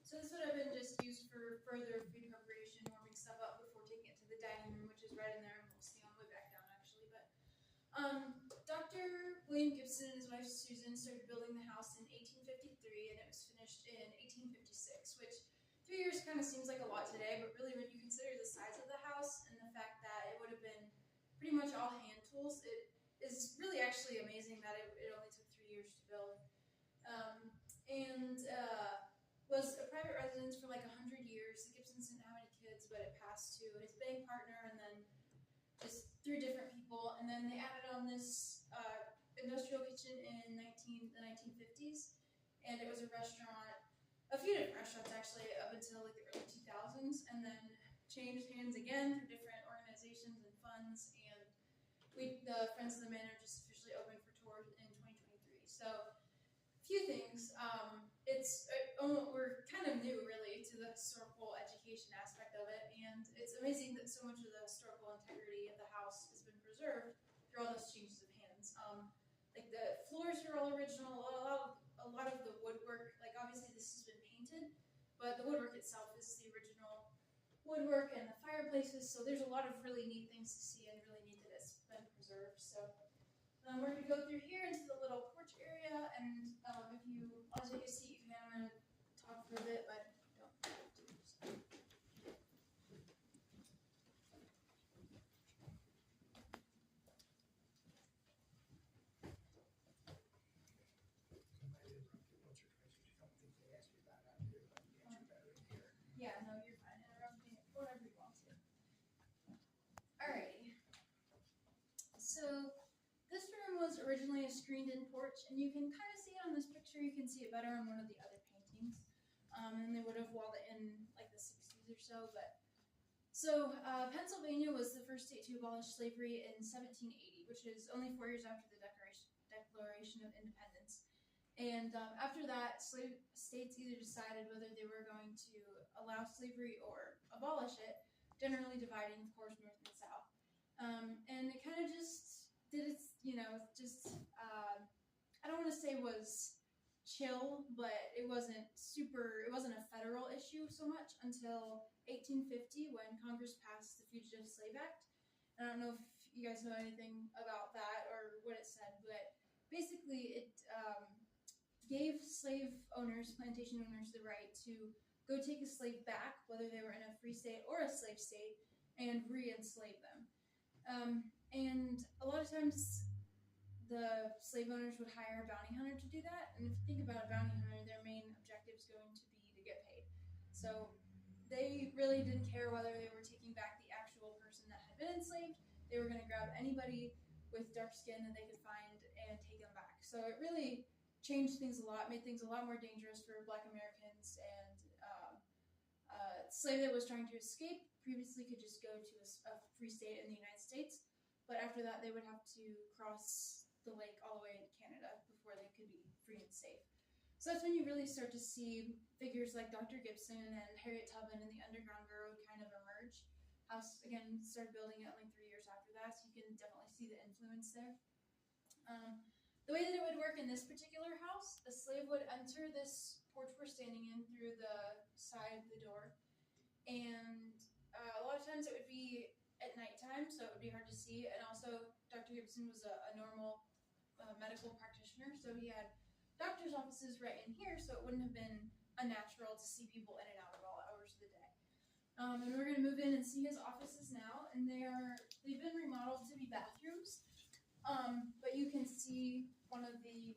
So this would have been just used for further food preparation, warming stuff up before taking it to the dining room, which is right in there, and we'll see on the way back down actually. But Dr. William Gibson and his wife Susan started building the house in 1853, and it was finished in 1856, which 3 years kind of seems like a lot today, but really when you consider the size of the house and the fact that it would have been pretty much all hand tools, it is really actually amazing that it only took 3 years to build. Was a private residence for like 100 years. The Gibsons didn't have any kids, but it passed to his bank partner and then just 3 different people. And then they added on this industrial kitchen in the 1950s, and it was a restaurant, a few different restaurants actually, up until like the early 2000s, and then changed hands again through different organizations and funds. And the Friends of the Manor just officially opened for tours in 2023. So few things. We're kind of new, really, to the historical education aspect of it, and it's amazing that so much of the historical integrity of the house has been preserved through all those changes of hands. Like the floors are all original. A lot of the woodwork, like obviously this has been painted, but the woodwork itself is the original woodwork, and the fireplaces. So there's a lot of really neat things to see, and really neat that it's been preserved. So. We're going to go through here into the little porch area, and if you want to take a seat, you can. I'm going to talk for a bit, but don't have to. Yeah, no, you're fine. Interrupt me whatever you want to. Alrighty. So this room was originally a screened-in porch, and you can kind of see it on this picture. You can see it better on one of the other paintings. And they would have walled it in like the 60s or so. Pennsylvania was the first state to abolish slavery in 1780, which is only 4 years after the Declaration of Independence. And after that, slave states either decided whether they were going to allow slavery or abolish it, generally dividing, of course, North and South. And it kind of just did its, I don't want to say was chill, but it wasn't a federal issue so much until 1850 when Congress passed the Fugitive Slave Act. And I don't know if you guys know anything about that or what it said, but basically it gave slave owners, plantation owners, the right to go take a slave back, whether they were in a free state or a slave state, and re-enslave them. And a lot of times the slave owners would hire a bounty hunter to do that. And if you think about a bounty hunter, their main objective is going to be to get paid. So they really didn't care whether they were taking back the actual person that had been enslaved. They were going to grab anybody with dark skin that they could find and take them back. So it really changed things a lot, made things a lot more dangerous for Black Americans. And a slave that was trying to escape previously could just go to a free state in the United States. But after that, they would have to cross the lake all the way into Canada before they could be free and safe. So that's when you really start to see figures like Dr. Gibson and Harriet Tubman and the Underground Railroad kind of emerge. House, again, started building it only 3 years after that, so you can definitely see the influence there. The way that it would work in this particular house, a slave would enter this porch we're standing in through the side of the door, and a lot of times it would be at nighttime, so it would be hard to see. And also, Dr. Gibson was a normal medical practitioner, so he had doctor's offices right in here, so it wouldn't have been unnatural to see people in and out at all hours of the day. And we're going to move in and see his offices now, and they've been remodeled to be bathrooms. But you can see one of the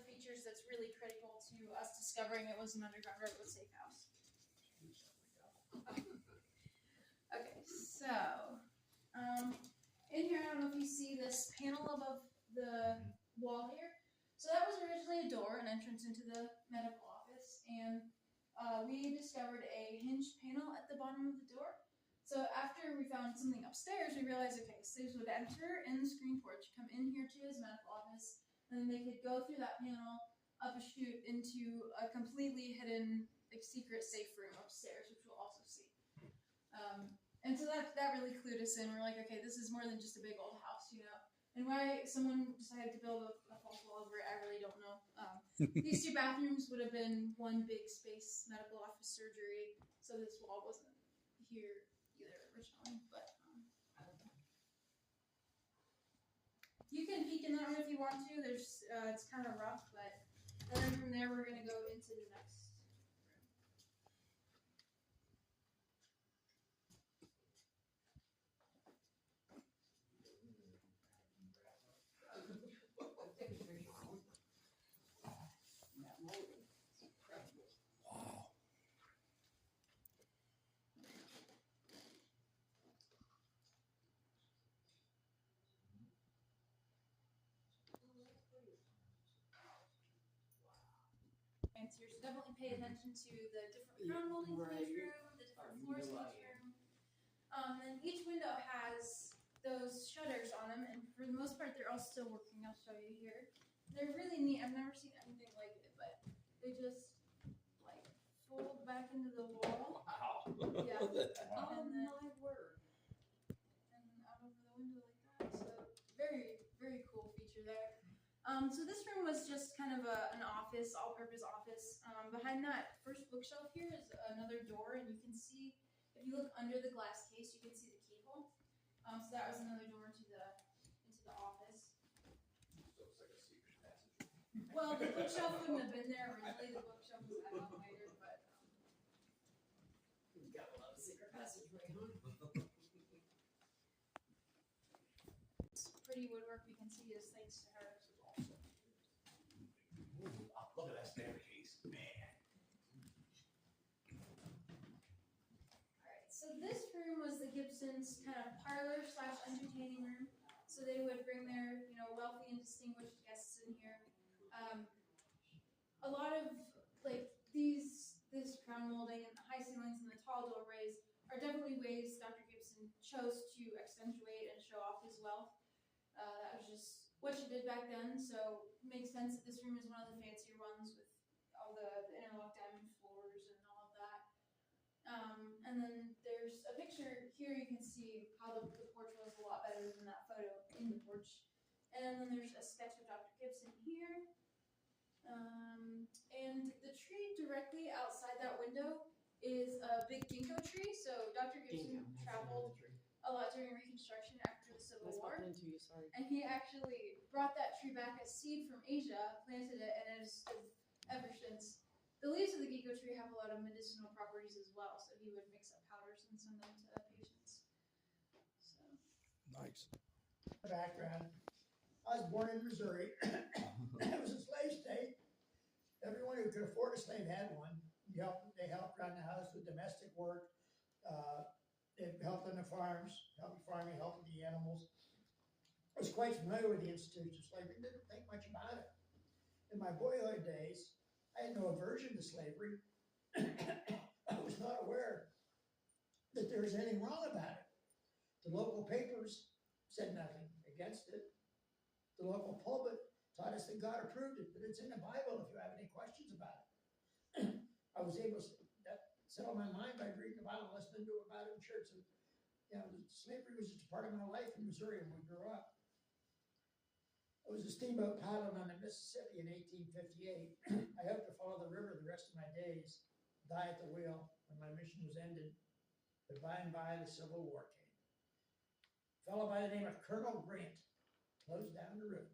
features that's really critical to us discovering it was an Underground Railroad safe house. Okay, so in here, I don't know if you see this panel above the wall here. So that was originally a door, an entrance into the medical office, and we discovered a hinged panel at the bottom of the door. So after we found something upstairs, we realized, okay, slaves would enter in the screen porch, come in here to his medical office, and then they could go through that panel up a chute into a completely hidden, like, secret safe room upstairs, which we'll also see. And so that really clued us in. We're like, okay, this is more than just a big old house, you know. And why someone decided to build a false wall over it, I really don't know. these two bathrooms would have been one big space medical office surgery, so this wall wasn't here either originally. But you can peek in that room if you want to. There's it's kind of rough, but then from there we're gonna go into the next. Fancier, so definitely pay attention to the different crown moldings in each room, the different floors in each room. And each window has those shutters on them, and for the most part, they're all still working. I'll show you here. They're really neat. I've never seen anything like it, but they just like fold back into the wall. Wow. Yeah. Oh And then, my word. and out over the window like that. So very, very cool feature there. So this room was just kind of an office, all-purpose office. Behind that first bookshelf here is another door, and you can see, if you look under the glass case, you can see the keyhole. So that was another door into the office. So it's like a secret passage. Well, the bookshelf wouldn't have been there originally. The bookshelf was added on later, but You got a lot of secret passageway, huh? it's pretty woodwork. We can see is thanks to her. Ooh, look at that staircase, man. Alright, so this room was the Gibsons' kind of parlor / entertaining room. So they would bring their, wealthy and distinguished guests in here. A lot of like this crown molding and the high ceilings and the tall doorways are definitely ways Dr. Gibson chose to accentuate and show off his wealth. That was just what she did back then, so it makes sense that this room is one of the fancier ones with all the interlock diamond floors and all of that. And then there's a picture here. You can see how the porch was a lot better than that photo in the porch. And then there's a sketch of Dr. Gibson here. And the tree directly outside that window is a big ginkgo tree. So Dr. Gibson traveled a lot during Reconstruction after the Civil War. Into you, sorry. And he actually brought that tree back as seed from Asia, planted it, and it has stood ever since. The leaves of the ginkgo tree have a lot of medicinal properties as well, so he would mix up powders and send them to patients. So. Nice. Background. I was born in Missouri. It was a slave state. Everyone who could afford a slave had one. They helped run the house with domestic work. It helped on the farms, helped farming, helped with the animals. I was quite familiar with the institution of slavery, didn't think much about it. In my boyhood days, I had no aversion to slavery. I was not aware that there was anything wrong about it. The local papers said nothing against it. The local pulpit taught us that God approved it, that it's in the Bible if you have any questions about it. I was able to settle my mind by reading the Bible and listening to about it in church. And, slavery was just a part of my life in Missouri when we grew up. I was a steamboat pilot on the Mississippi in 1858. I hoped to follow the river the rest of my days, die at the wheel when my mission was ended. But by and by, the Civil War came. A fellow by the name of Colonel Grant closed down the river.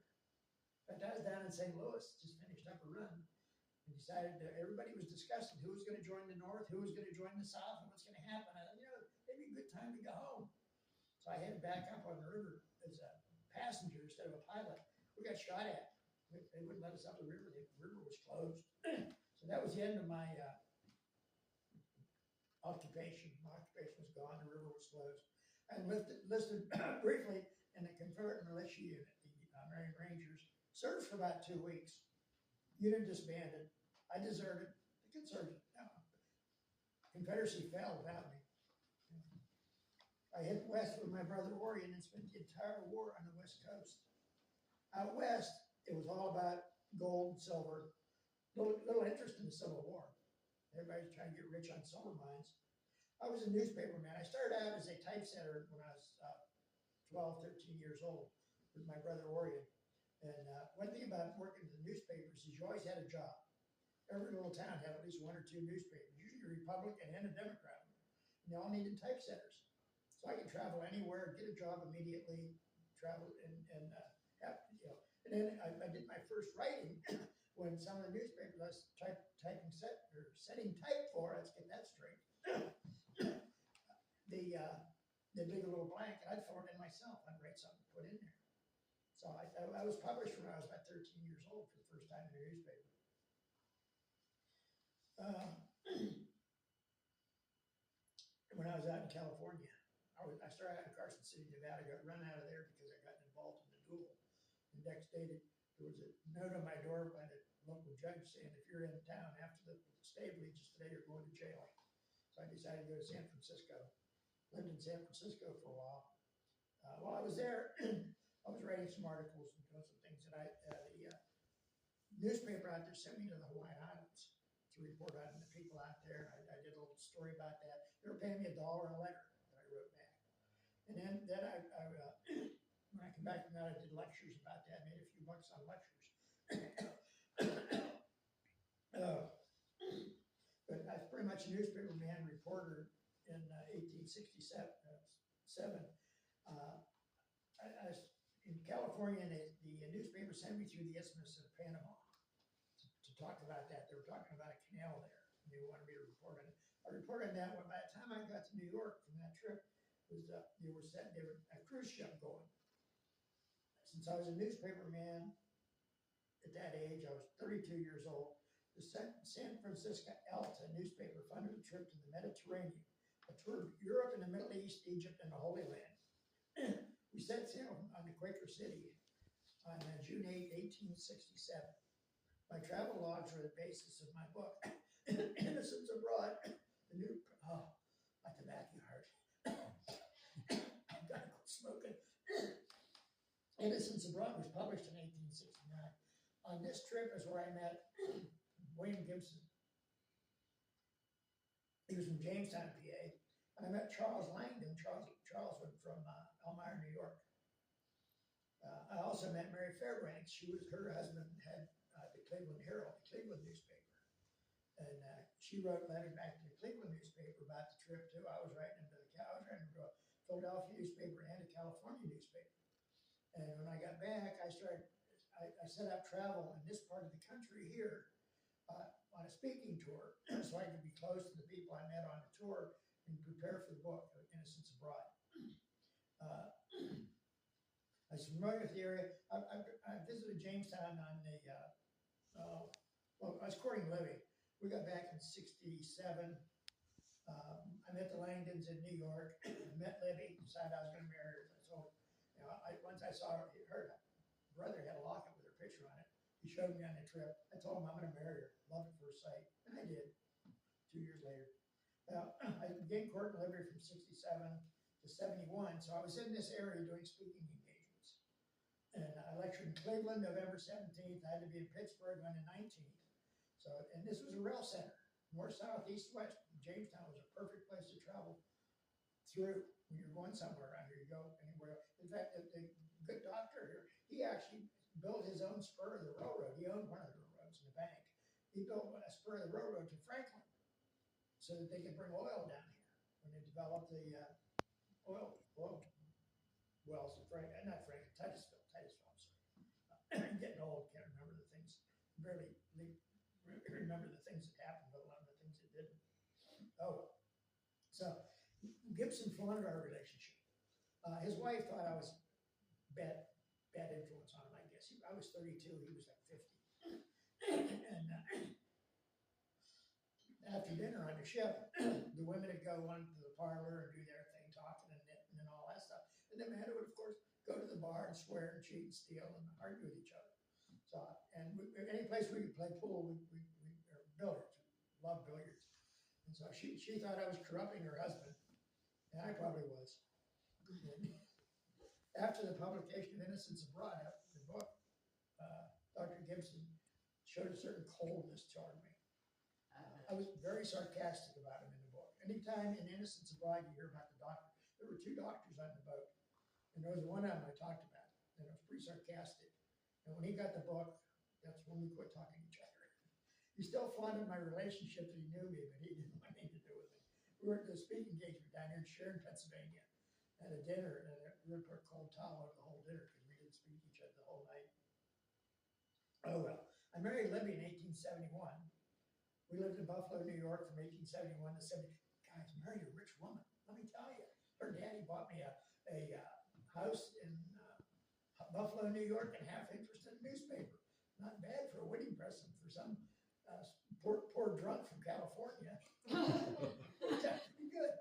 In fact, I was down in St. Louis, just finished up a run, and decided that everybody was discussing who was going to join the North, who was going to join the South, and what's going to happen. I thought, maybe a good time to go home. So I headed back up on the river as a passenger instead of a pilot. We got shot at. They wouldn't let us up the river. The river was closed. So that was the end of my occupation. My occupation was gone. The river was closed. I enlisted briefly in the Confederate militia unit, the American Rangers. Served for about 2 weeks. Unit disbanded. I deserted. The Confederacy fell without me. I hit west with my brother Orion and spent the entire war on the West Coast. Out west, it was all about gold and silver. Little interest in the Civil War. Everybody's trying to get rich on silver mines. I was a newspaper man. I started out as a typesetter when I was 12, 13 years old with my brother Orion. And one thing about working in the newspapers is says, you always had a job. Every little town had at least one or two newspapers, usually a Republican and a Democrat. And they all needed typesetters. So I could travel anywhere, get a job immediately, travel and have, you know. And then I did my first writing when some of the newspapers I was setting type for, let's get that straight. They'd leave a little blank, and I'd fill it in myself. I'd write something to put in there. So I was published when I was about 13 years old for the first time in a newspaper. When I was out in California, I started out in Carson City, Nevada, got run out of there because I got involved in a duel. The next day, there was a note on my door by the local judge saying, if you're in town after the stave leads today, you're going to jail. So I decided to go to San Francisco. Lived in San Francisco for a while. While I was there, I was writing some articles and doing some things that the newspaper out there sent me to the Hawaiian Islands to report on the people out there. I did a little story about that. They were paying me $1 a letter that I wrote back. And then I when I came back from that, I did lectures about that. I made a few bucks on lectures. But I was pretty much a newspaper man, reporter in 1867. I was in California, and the newspaper sent me through the Isthmus of Panama to talk about that. They were talking about a canal there, and they wanted me to report on it. I reported on that one. By the time I got to New York from that trip, they were a cruise ship going. Since I was a newspaper man at that age, I was 32 years old. The San Francisco Alta newspaper funded a trip to the Mediterranean, a tour of Europe and the Middle East, Egypt, and the Holy Land. We set sail on the Quaker City on June 8, 1867. My travel logs were the basis of my book, Innocents Abroad, the new, my tobacco heart. I've got to quit smoking. Innocents Abroad was published in 1869. On this trip is where I met William Gibson. He was from Jamestown, PA. And I met Charles Langdon, Charles was from Elmira, New York. I also met Mary Fairbanks. Her husband had the Cleveland Herald, the Cleveland newspaper. And she wrote letters back to the Cleveland newspaper about the trip too. I was writing to a Philadelphia newspaper and a California newspaper. And when I got back, I set up travel in this part of the country here on a speaking tour, so I could be close to the people I met on the tour and prepare for the book, Innocents Abroad. I was familiar with the area. I visited Jamestown on the, I was courting Libby. We got back in '67. I met the Langdons in New York, met Libby, decided I was going to marry her. So, once I saw her brother had a locket with her picture on it. He showed me on the trip. I told him I'm going to marry her. Love at first sight. And I did 2 years later. I began courting Libby from '67 to '71. So I was in this area doing speaking engagements. And I lectured in Cleveland November 17th. I had to be in Pittsburgh on the 19th. So, and this was a rail center, north, south, east, west. Jamestown was a perfect place to travel through when you're going somewhere around here. You go anywhere. In fact, the good doctor here, he actually built his own spur of the railroad. He owned one of the railroads in the bank. He built a spur of the railroad to Franklin so that they could bring oil down here when they developed the oil wells in Titusville, I'm sorry. I'm getting old, can't remember the things, barely remember the things that happened, but a lot of the things that didn't. So Gibson flooded our relationship. His wife thought I was bad influence on him, I guess. I was 32, he was like 50. And after dinner on the ship, the women would go on to the parlor and do their thing, talking and knitting and all that stuff. And the men would, of course, go to the bar and swear and cheat and steal and argue with each other. So, and any place we could play pool, or billiards, loved billiards. And so she thought I was corrupting her husband, and I probably was. After the publication of Innocents Abroad, after the book, Dr. Gibson showed a certain coldness toward me. I was very sarcastic about him in the book. Anytime in Innocents Abroad you hear about the doctor, there were 2 doctors on the boat, and there was one of them I talked about, and it was pretty sarcastic. And when he got the book, That's when we quit talking to each other. He still flaunted my relationship that he knew me, but he didn't want anything to do with me. We were at the speaking engagement down here in Sharon, Pennsylvania, at a dinner, and we were put a cold towel over the whole dinner because we didn't speak to each other the whole night. Oh well. I married Libby in 1871. We lived in Buffalo, New York from 1871 to 70. Guys, married a rich woman. Let me tell you. Her daddy bought me a house in Buffalo, New York, and half interest in a newspaper. Not bad for a wedding present for some poor drunk from California. Worked out pretty good.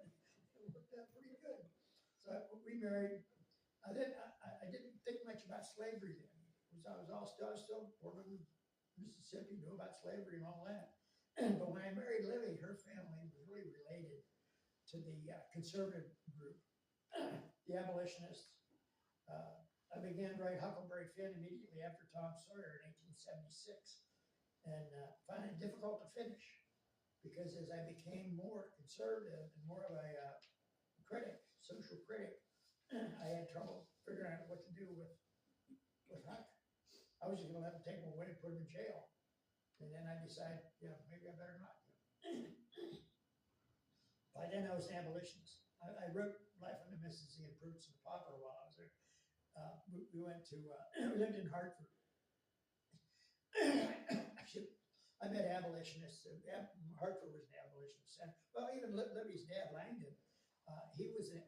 So we married. I didn't think much about slavery then. I was still born in Mississippi, knew about slavery and all that. But when I married Livy, her family was really related to the conservative group, the abolitionists. I began to write Huckleberry Finn immediately after Tom Sawyer in 1876, and found it difficult to finish because as I became more conservative and more of a social critic, I had trouble figuring out what to do with Huck. I was just going to let him take him away and put him in jail. And then I decided, maybe I better not. By then I was an abolitionist. I wrote Life on the Mississippi and Prudence and Poplar while I was there. We went to, we lived in Hartford. I met abolitionists. Hartford was an abolitionist center. Well, even Libby's dad, Langdon, he was an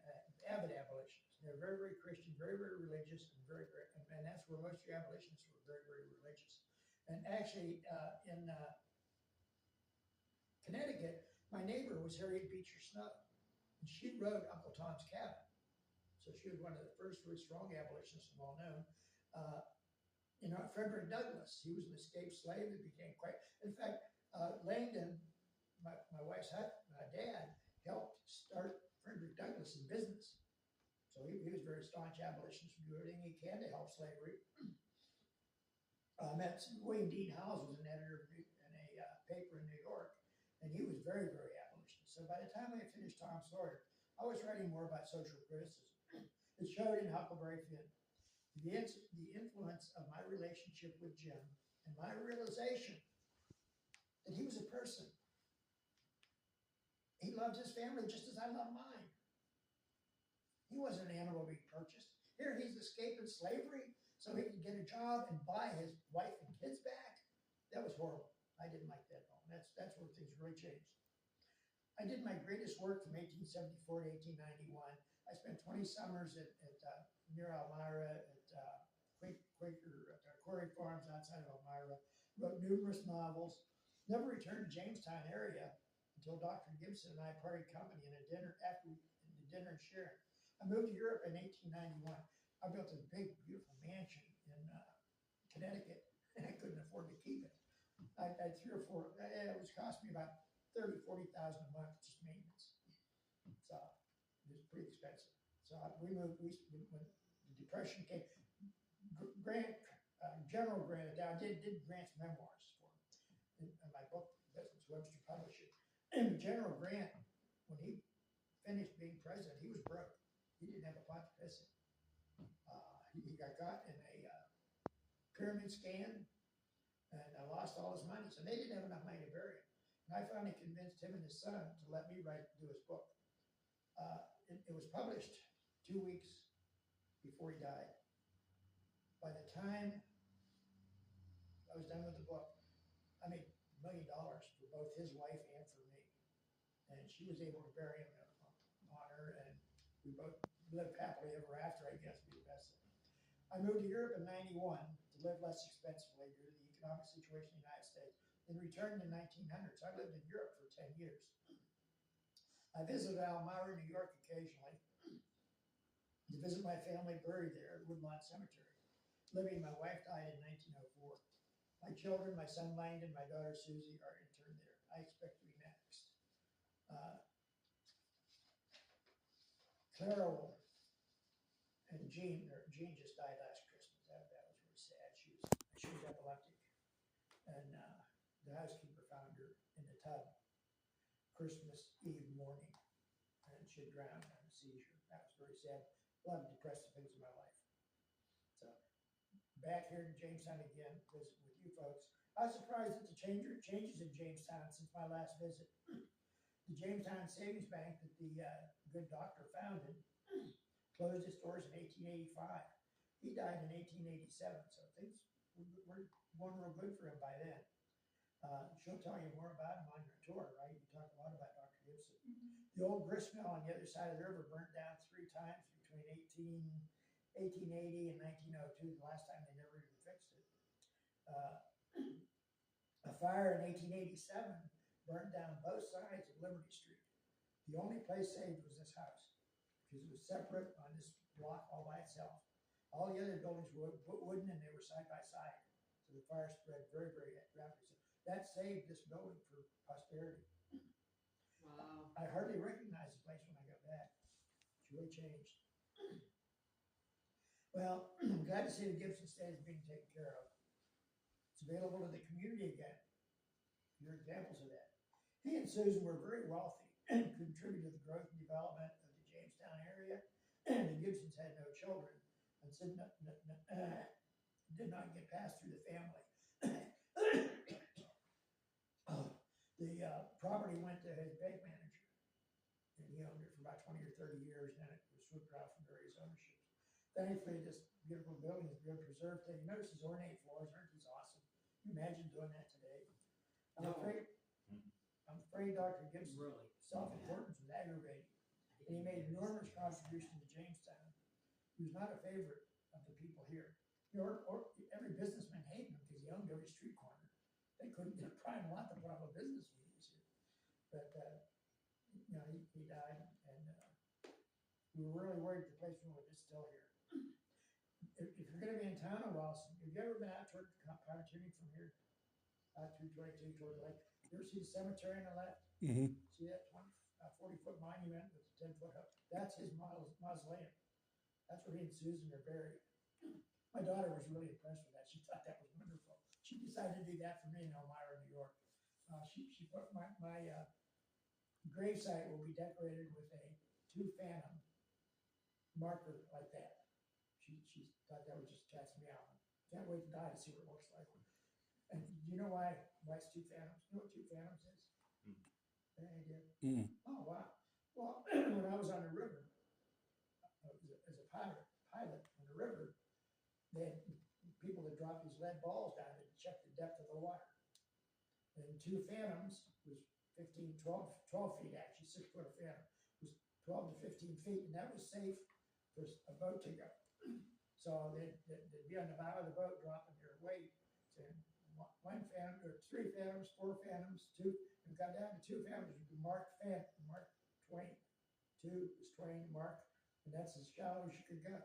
avid abolitionist. They're very, very Christian, very, very religious, and and that's where most of the abolitionists were very, very religious. And actually, in Connecticut, my neighbor was Harriet Beecher Snow, and she wrote Uncle Tom's Cabin. So she was one of the first really strong abolitionists, well known. Frederick Douglass, he was an escaped slave that became quite. In fact, Langdon, my wife's dad, helped start Frederick Douglass in business. So he was a very staunch abolitionist, do everything he can to help slavery. Met William Dean Howells was an editor in a paper in New York, and he was very, very abolitionist. So by the time I finished Tom Sawyer, I was writing more about social criticism. It showed in Huckleberry Finn the influence of my relationship with Jim and my realization that he was a person. He loved his family just as I love mine. He wasn't an animal being purchased. Here he's escaping slavery so he could get a job and buy his wife and kids back. That was horrible. I didn't like that at all. That's where things really changed. I did my greatest work from 1874 to 1891. I spent 20 summers near Elmira at Quarry Farms outside of Elmira. Wrote numerous novels. Never returned to Jamestown area until Dr. Gibson and I parted company in a dinner in Sharon. I moved to Europe in 1891. I built a big, beautiful mansion in Connecticut, and I couldn't afford to keep it. I had it was costing me about $30,000 to $40,000 a month just maintenance. So it was pretty expensive. So we moved. When the Depression came, General Grant, I did Grant's memoirs for him in my book. That's Webster Publishing. And General Grant, when he finished being president, he was broke. He didn't have a pot to piss in. He got caught in a pyramid scam and lost all his money. So they didn't have enough money to bury him. And I finally convinced him and his son to let me do his book. It was published 2 weeks before he died. By the time I was done with the book, I made $1 million for both his wife and for me. And she was able to bury him in honor, and we both lived happily ever after, I guess, would be the best thing. I moved to Europe in 91 to live less expensively due to the economic situation in the United States, then returned in 1900. So I lived in Europe for 10 years. I visited Elmira, New York occasionally to visit my family buried there at Woodlawn Cemetery. Libby, my wife, died in 1904. My children, my son Langdon, my daughter Susie, are interned there. I expect to be next. Carol and Jean just died last Christmas. That was really sad. She was epileptic. And the housekeeper found her in the tub Christmas Eve morning. And she had drowned in a seizure. That was very sad. A lot of depressive things in my life. So, back here in Jamestown again, visit with you. few folks. I was surprised at the changes in Jamestown since my last visit. The Jamestown Savings Bank that the good doctor founded closed its doors in 1885. He died in 1887, so things were going real good for him by then. She'll tell you more about him on your tour, right? You talk a lot about Dr. Gibson. The old grist mill on the other side of the river burnt down 3 times between 1880 and 1902, the last time they never even fixed it. A fire in 1887 burned down both sides of Liberty Street. The only place saved was this house, because it was separate on this block all by itself. All the other buildings were wooden and they were side by side. So the fire spread very, very rapidly. So that saved this building for posterity. Wow. I hardly recognized the place when I got back. It's really changed. Well, I'm glad to see the Gibson estate is being taken care of. It's available to the community again. You're examples of that. He and Susan were very wealthy and contributed to the growth and development of the Jamestown area. The Gibsons had no children and did not get passed through the family. The property went to his bank manager, and he owned it for about 20 or 30 years, and then it was swooped out from various ownerships. Thankfully, this beautiful building has been preserved. You notice his ornate floors, aren't these awesome? Can you imagine doing that today? I'm afraid Dr. Gibson's Really? self-importance was aggravating, and he made enormous contributions to Jamestown. He was not a favorite of the people here. Or every businessman hated him because he owned every street corner. They couldn't get a prime lot to put up a business meetings here. But, he died, and we were really worried the place was still here. If you're going to be in town in Wilson, have you ever been out toward Pontoon from here? Out through 22 toward the lake. You ever see the cemetery on the left? Mm-hmm. See that 40-foot monument with a 10-foot up? That's his mausoleum. That's where he and Susan are buried. My daughter was really impressed with that. She thought that was wonderful. She decided to do that for me in Elmira, New York. She put my gravesite will be decorated with a 2 Phantom marker like that. She thought that would just catch me out. Can't wait to die to see what it looks like. And do you know why it's 2 Phantoms? You know what 2 Phantoms is? Any idea? Oh, wow. Well, when I was on the river, as a pilot on the river, they had people that dropped these lead balls down to check the depth of the water. And 2 Phantoms was 12 feet actually, 6 foot of Phantom was 12 to 15 feet, and that was safe for a boat to go. So they'd be on the bow of the boat dropping their weight. And 1 Phantom, or 3 Phantoms, 4 Phantoms, 2, and got down to 2 Phantoms would be Mark Twain. 2 is Twain, Mark, and that's as shallow as you could go.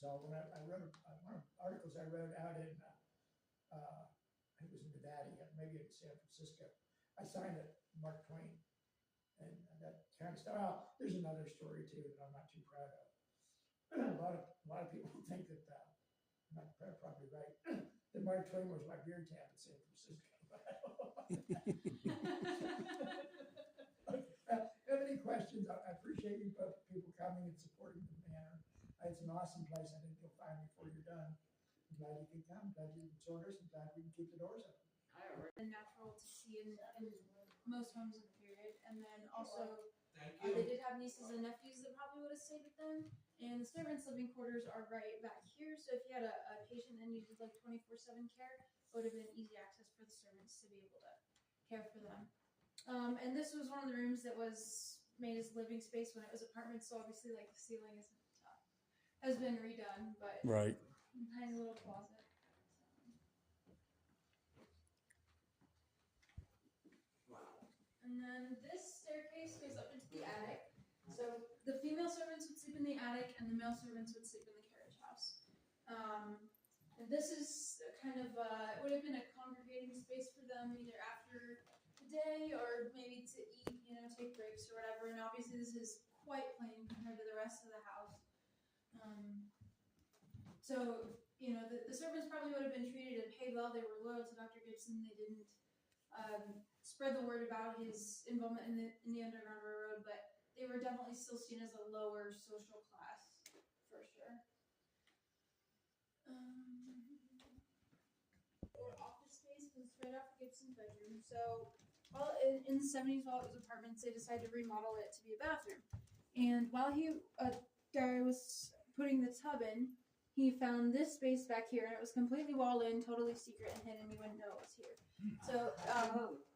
So when I wrote one of the articles I wrote out in, it was in Nevada, maybe in San Francisco, I signed it Mark Twain, and that kind of stuff. Well, there's another story too that I'm not too proud of. A lot of people think that I'm not probably right. That Mark Twain was my beer tap in San Francisco. Have any questions? I appreciate you people coming and supporting the Manor. It's an awesome place. I think you'll find before you're done. I'm glad you can come. Glad you joined us. I'm glad we can keep the doors open. And natural to see in most homes of the period. And then also, Thank they did have nieces and nephews that probably would have stayed with them. And the servants' living quarters are right back here. So if you had a patient that needed like 24/7 care, it would have been easy access for the servants to be able to care for them. And this was one of the rooms that was made as living space when it was apartments. So obviously, like the ceiling has been redone, but Right. tiny little closet. And then this staircase goes up into the attic. So the female servants would sleep in the attic, and the male servants would sleep in the carriage house. And this is kind of it would have been a congregating space for them, either after the day or maybe to eat, take breaks or whatever. And obviously, this is quite plain compared to the rest of the house. So the servants probably would have been treated and paid well. They were loyal to Dr. Gibson. They didn't spread the word about his involvement in the Underground Railroad, but they were definitely still seen as a lower social class, for sure. Gibson's bedroom. So, in the 70s, while it was apartments, they decided to remodel it to be a bathroom. And while guy was putting the tub in, he found this space back here, and it was completely walled in, totally secret and hidden. You wouldn't know it was here. So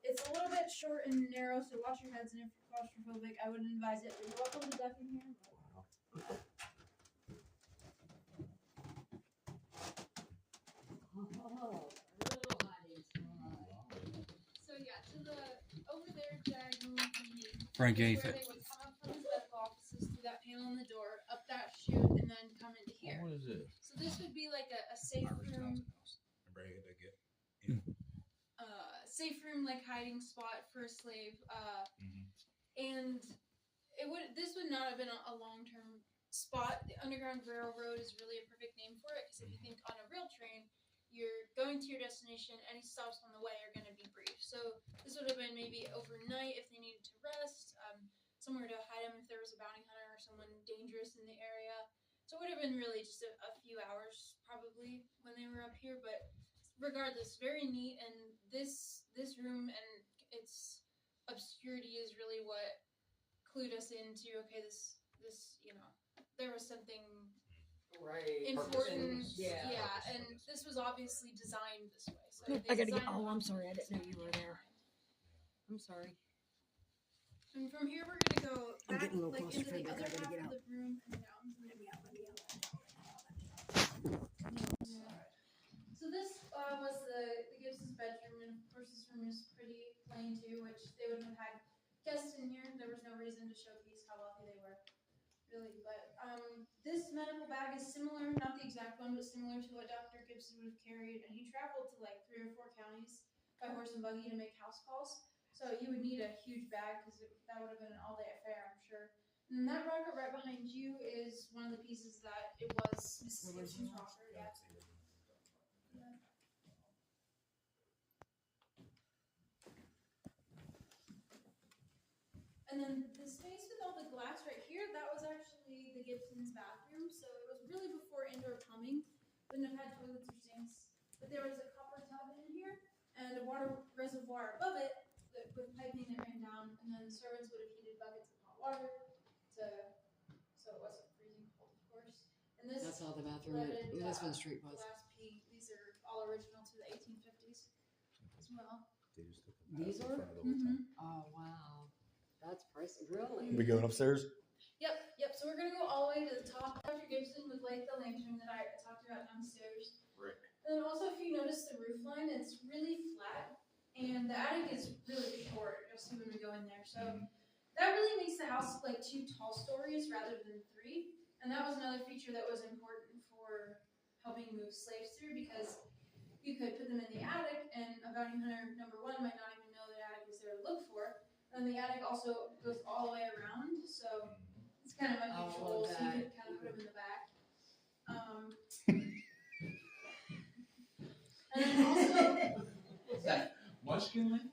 it's a little bit short and narrow, so wash your heads, and if you're claustrophobic, I wouldn't advise it. But you're welcome to duck in here. So yeah, over there, diagonally from me, Frank is ain't where it. they would come up from his medical offices through that panel in the door, up that chute, and then come into here. What is this? So this would be like a safe room. Safe room, like hiding spot for a slave. And this would not have been a long-term spot. The Underground Railroad is really a perfect name for it, because if you think on a rail train, you're going to your destination, any stops on the way are going to be brief. So this would have been maybe overnight if they needed to rest, somewhere to hide them if there was a bounty hunter or someone dangerous in the area. So it would have been really just a few hours probably when they were up here, but regardless, very neat. And this room and its obscurity is really what clued us into, okay, this there was something important. Yeah, and this was obviously designed this way. So I gotta get. Oh, I'm sorry. I didn't know you were there. I'm sorry. And from here we're gonna go I'm back, getting a little like, closer into the for other I gotta half get of out. the room and down. So this was the Gibson's bedroom, and of course this room is pretty plain too, which they would have had guests in here. There was no reason to showcase how wealthy they were, really. But this medical bag is similar, not the exact one, but similar to what Dr. Gibson would have carried, and he traveled to like 3 or 4 counties by horse and buggy to make house calls. So you would need a huge bag, because that would have been an all-day affair, I'm sure. And that rocker right behind you is one of the pieces that it was Mrs. Gibson's rocker. Yeah. And then the space with all the glass right here, that was actually the Gibson's bathroom. So it was really before indoor plumbing. Wouldn't have had toilets or sinks. But there was a copper tub in here and a water reservoir above it with piping that ran down. And then the servants would have heated buckets of hot water so it wasn't freezing cold, of course. And That's how the bathroom at Lisbon Street was. glass P. These are all original to the 1850s as well. These are? Mm-hmm. Oh, wow. That's pricey. Really? We going upstairs? Yep. So we're gonna go all the way to the top. Dr. Gibson would light the lantern that I talked about downstairs. Right. And then also, if you notice the roof line, it's really flat, and the attic is really short. You'll see when we go in there. So that really makes the house like 2 tall stories rather than 3. And that was another feature that was important for helping move slaves through, because you could put them in the attic, and a bounty hunter, number 1, might not even know the attic was there to look for. And the attic also goes all the way around, so it's kind of unusual. So you could kind of put them in the back. And then also, Munchkin Lane?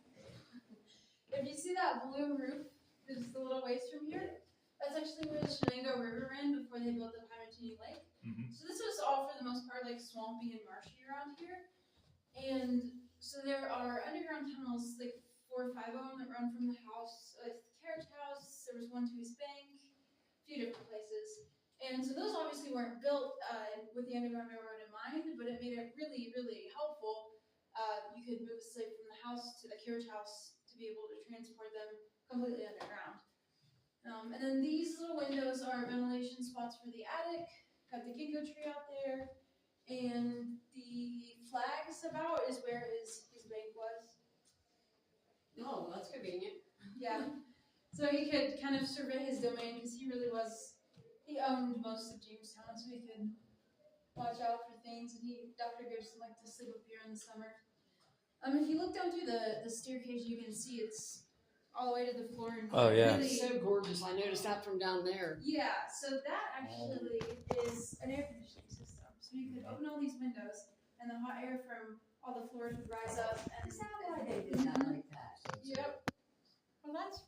if you see that blue roof, just a little ways from here, that's actually where the Shenango River ran before they built the Pamatini Lake. So this was all, for the most part, like swampy and marshy around here. And so there are underground tunnels, like 4 or 5 of them, that run from the house, like the carriage house. There was one to his bank, a few different places. And so those obviously weren't built with the Underground Railroad in mind, but it made it really, really helpful. You could move a slave from the house to the carriage house to be able to transport them completely underground. And then these little windows are ventilation spots for the attic. Got the ginkgo tree out there. And the flags about is where his bank was. Oh, that's convenient. Yeah. So he could kind of survey his domain, because he owned most of Jamestown, so he could watch out for things. And Dr. Gibson liked to sleep up here in the summer. If you look down through the staircase, you can see it's all the way to the floor. And Oh, yeah. really, It's so gorgeous. I noticed that from down there. yeah, so that actually is an air conditioning system. So you could open all these windows, and the hot air from all the floors would rise up. And Is that why they did that like that? Yep. Well, that's